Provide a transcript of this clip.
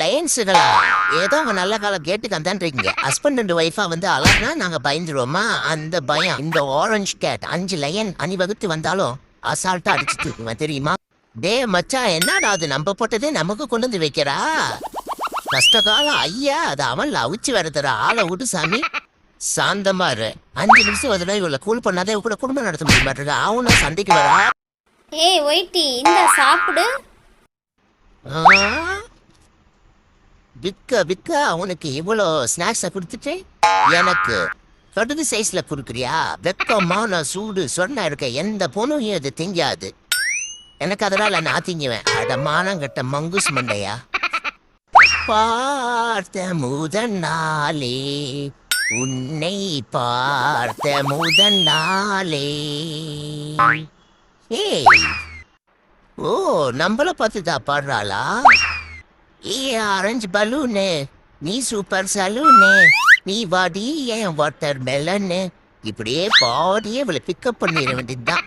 லயன்ஸுகளா? ஏதோ அவங்க நல்ல காலம் கேட்டுக்கு அந்தான்றீங்க. ஹஸ்பண்ட் அண்ட் ஒய்ஃபா வந்து அழகா நாங்க பயந்துருவோமா? அந்த பயம். இந்த ஆரஞ்சு கேட் 5 லயன் அணிவகுத்து வந்தாலும் அசால்ட்டா அடிச்சுட்டு இருக்குவேன் தெரியுமா? டே மச்சான், என்னடா அது நம்ம போட்டதே நமக்கு கொண்டு வந்து வைக்கிறா? கஷ்ட காலம் ஐயா, அது அவன்ல அவிச்சு வரதுற ஆளை விட்டு சாமி. சாந்தமா இரு. 5 நிமிஷம் ஒரு தடவை இவளை கூல் பண்ணாதே கூட குடும்பம் நடத்த முடிய மாட்டேங்க. அவனும் சண்டைக்கு வரா. ஏய் ஒயிட்டி, இந்த சாப்பிடு. விக்க விக்க அவனுக்கு இவ்வளோ ஸ்நாக்ஸை கொடுத்துட்டு எனக்கு கடுகு சைஸ்ல கொடுக்குறியா? வெக்கமான சூடு சொன்ன இருக்க எந்த பொண்ணும் இது திங்காது. எனக்கு அதனால நான் திங்குவேன். அடமானங்கட்ட மங்குஸ் மண்டையா. பார்த்த முதல் நாளே, உன்னை பார்த்த முதல் நாளே. ஏய், ஓ, நம்மள பார்த்துதான் பாடுறாளா? ஏ ஆரஞ்சு பலூனு, நீ சூப்பர் சலூனு, நீ வாடி என் வாட்டர் மெலன்னு. இப்படியே பாடியே இவளை பிக்கப் பண்ணிட வேண்டியதுதான்.